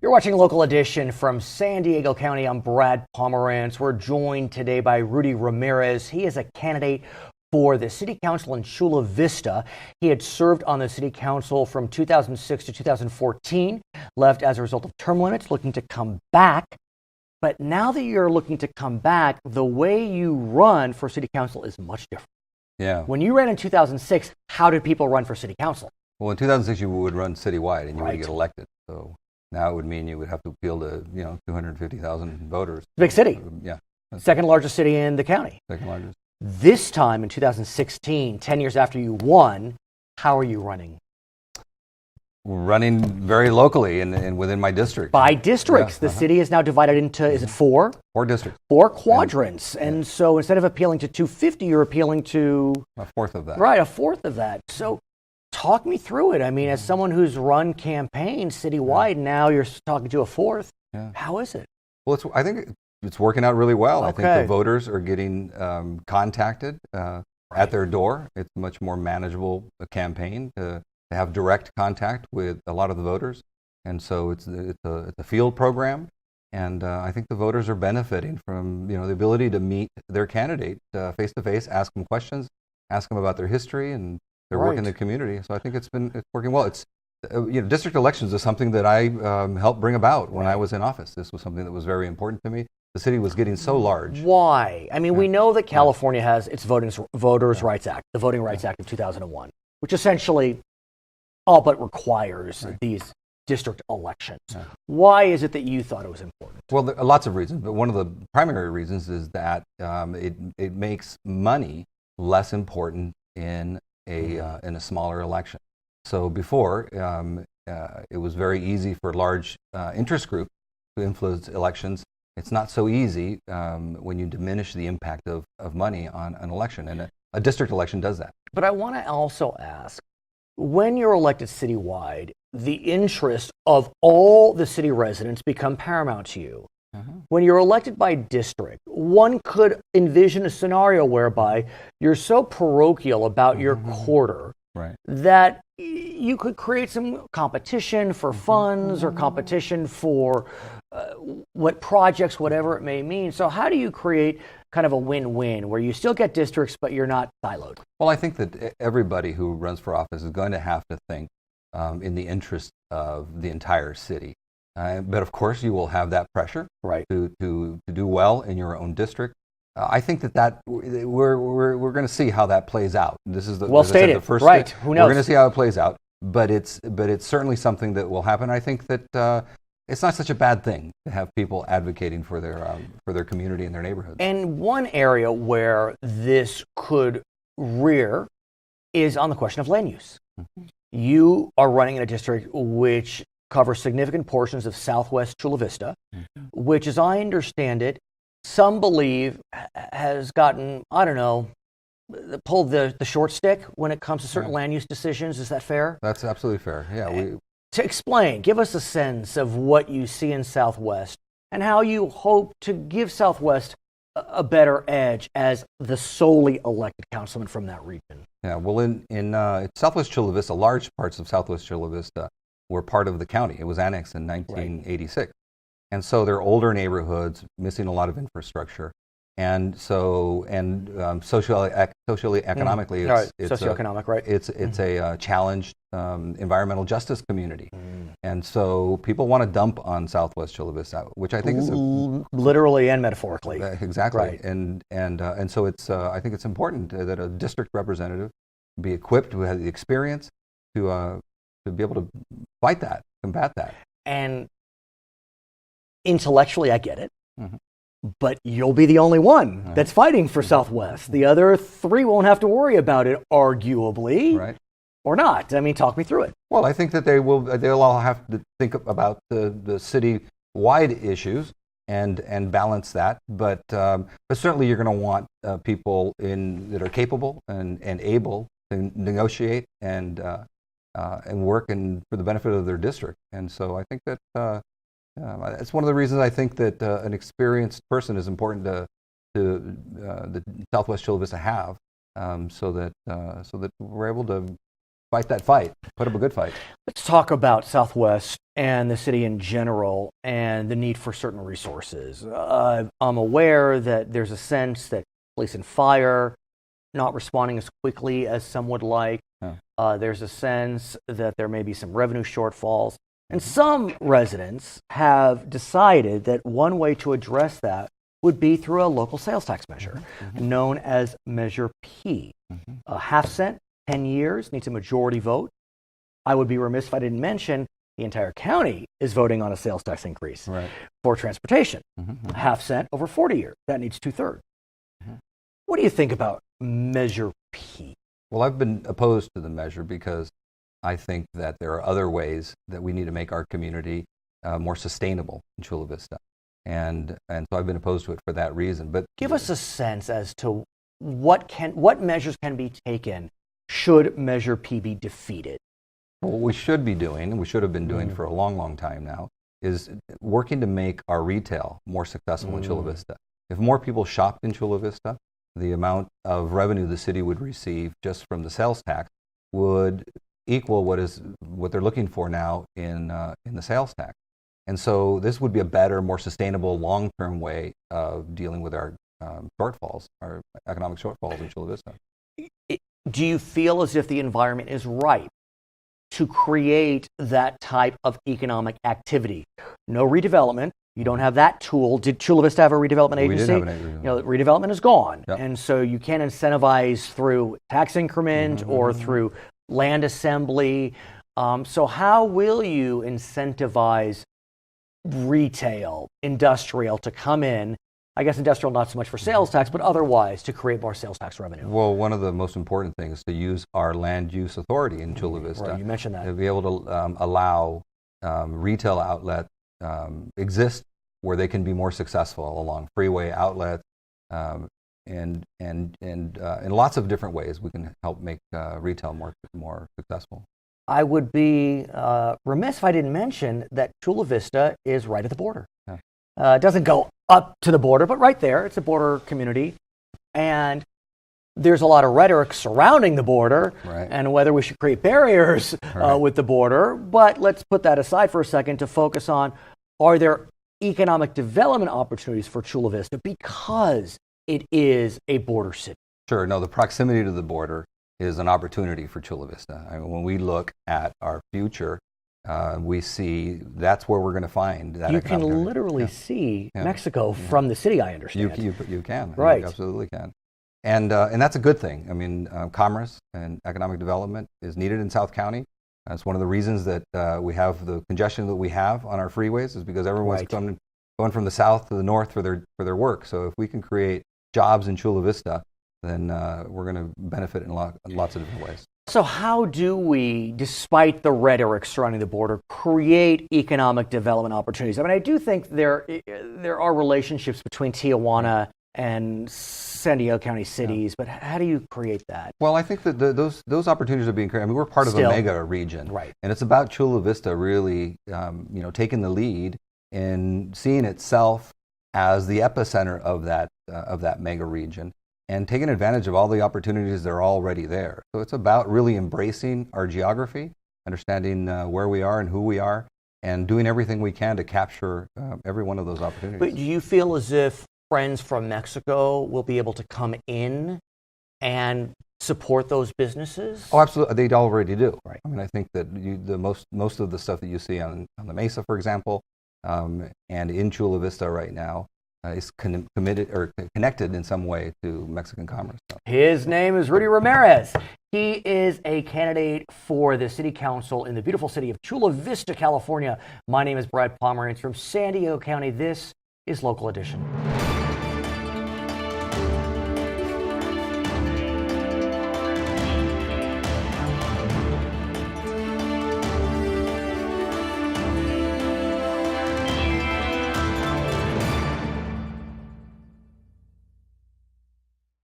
You're watching Local Edition from San Diego County. I'm Brad Pomerance. We're joined today by Rudy Ramirez. He is a candidate for the City Council in Chula Vista. He had served on the City Council from 2006 to 2014, left as a result of term limits, looking to come back. But now that you're looking to come back, the way you run for City Council is much different. Yeah. When you ran in 2006, how did people run for City Council? Well, in 2006, you would run citywide and you Right. would get elected. So now it would mean you would have to appeal to, 250,000 voters. Big city. Yeah. Second largest city in the county. Second largest. This time in 2016, 10 years after you won, how are you running? We're running very locally and within my district. By districts. Yeah, The city is now divided into, is it four? 4 districts. 4 quadrants. And so instead of appealing to 250, you're appealing to, A fourth of that. right, a fourth of that. So talk me through it. I mean, as someone who's run campaigns citywide, now you're talking to a fourth. Yeah. How is it? Well, I think it's working out really well. I think Okay. the voters are getting contacted at their door. It's a much more manageable campaign to have direct contact with a lot of the voters. And so it's a field program. And I think the voters are benefiting from the ability to meet their candidate face to face, ask them questions, ask them about their history and their work in the community. So I think it's working well. It's district elections is something that I helped bring about when I was in office. This was something that was very important to me. The city was getting so large. Why? I mean, we know that California has its Voters' Rights Act, the Voting Rights Act of 2001, which essentially all but requires these district elections. Why is it that you thought it was important? Well, there are lots of reasons, but one of the primary reasons is that it makes money less important in a smaller election. So before, it was very easy for large interest groups to influence elections. It's not so easy when you diminish the impact of money on an election, and a district election does that. But I want to also ask, when you're elected citywide, the interest of all the city residents become paramount to you. When you're elected by district, one could envision a scenario whereby you're so parochial about your quarter that you could create some competition for funds or competition for what projects, whatever it may mean. So how do you create kind of a win-win where you still get districts, but you're not siloed? Well, I think that everybody who runs for office is going to have to think in the interest of the entire city. But of course, you will have that pressure to do well in your own district. I think that we're going to see how that plays out. This is well stated. The first right? Who knows? We're going to see how it plays out. But it's certainly something that will happen. I think that it's not such a bad thing to have people advocating for their community and their neighborhoods. And one area where this could rear is on the question of land use. You are running in a district which covers significant portions of southwest Chula Vista, which, as I understand it, some believe has gotten, I don't know, pulled the short stick when it comes to certain land use decisions. Is that fair? That's absolutely fair. Yeah. To explain, give us a sense of what you see in Southwest and how you hope to give Southwest a better edge as the solely elected councilman from that region. Yeah, well, in Southwest Chula Vista, large parts of Southwest Chula Vista were part of the county. It was annexed in 1986. And so they're older neighborhoods, missing a lot of infrastructure. And so, socially, economically, it's socioeconomic, right? It's a challenged environmental justice community, and so people want to dump on Southwest Chula Vista, which I think is literally and metaphorically. Exactly, right. and so it's I think it's important that a district representative be equipped, who has the experience to be able to combat that. And intellectually, I get it. But you'll be the only one that's fighting for Southwest. The other 3 won't have to worry about it, arguably, or not. I mean, talk me through it. Well, I think that they'll all have to think about the city-wide issues and balance that. But certainly, you're going to want people that are capable and able to negotiate and work for the benefit of their district. And so I think that. It's one of the reasons I think that an experienced person is important to the Southwest Chula Vista have, so that we're able to fight that fight, put up a good fight. Let's talk about Southwest and the city in general and the need for certain resources. I'm aware that there's a sense that police and fire not responding as quickly as some would like. There's a sense that there may be some revenue shortfalls. And some residents have decided that one way to address that would be through a local sales tax measure known as Measure P. A half cent, 10 years, needs a majority vote. I would be remiss if I didn't mention the entire county is voting on a sales tax increase for transportation. A half cent over 40 years, that needs 2/3. What do you think about Measure P? Well, I've been opposed to the measure because I think that there are other ways that we need to make our community more sustainable in Chula Vista. And so I've been opposed to it for that reason. But give us a sense as to what measures can be taken should Measure P be defeated. What we should be doing, and we should have been doing for a long, long time now, is working to make our retail more successful in Chula Vista. If more people shopped in Chula Vista, the amount of revenue the city would receive just from the sales tax would equal what they're looking for now in the sales tax. And so this would be a better, more sustainable, long-term way of dealing with our shortfalls, our economic shortfalls in Chula Vista. Do you feel as if the environment is ripe to create that type of economic activity? No redevelopment. You don't have that tool. Did Chula Vista have a redevelopment agency? We did have an agency. Redevelopment is gone. Yep. And so you can't incentivize through tax increment or through land assembly. So how will you incentivize retail, industrial to come in? I guess industrial not so much for sales tax, but otherwise to create more sales tax revenue. Well, one of the most important things is to use our land use authority in Chula Vista. Right, you mentioned that. To be able to allow retail outlets exist where they can be more successful along freeway outlets and in lots of different ways we can help make retail more successful. I would be remiss if I didn't mention that Chula Vista is right at the border. It doesn't go up to the border, but right there. It's a border community. And there's a lot of rhetoric surrounding the border and whether we should create barriers with the border. But let's put that aside for a second to focus on, are there economic development opportunities for Chula Vista because it is a border city? Sure. No, the proximity to the border is an opportunity for Chula Vista. I mean, when we look at our future, we see that's where we're going to find that. You can literally see Mexico from the city, I understand. You can. Right. You absolutely can. And that's a good thing. I mean, commerce and economic development is needed in South County. That's one of the reasons that we have the congestion that we have on our freeways is because everyone's going from the south to the north for their work. So if we can create jobs in Chula Vista, then we're going to benefit in lots of different ways. So how do we, despite the rhetoric surrounding the border, create economic development opportunities? I mean, I do think there are relationships between Tijuana and San Diego County cities, but how do you create that? Well, I think that those opportunities are being created. I mean, we're part of a mega region, and it's about Chula Vista really, taking the lead in seeing itself as the epicenter of that mega region, and taking advantage of all the opportunities that are already there. So it's about really embracing our geography, understanding where we are and who we are, and doing everything we can to capture every one of those opportunities. But do you feel as if friends from Mexico will be able to come in and support those businesses? Oh, absolutely. They already do. Right. I mean, I think that most of the stuff that you see on the Mesa, for example, and in Chula Vista right now, is committed or connected in some way to Mexican commerce. So. His name is Rudy Ramirez. He is a candidate for the city council in the beautiful city of Chula Vista, California. My name is Brad Pomerance from San Diego County. This is Local Edition.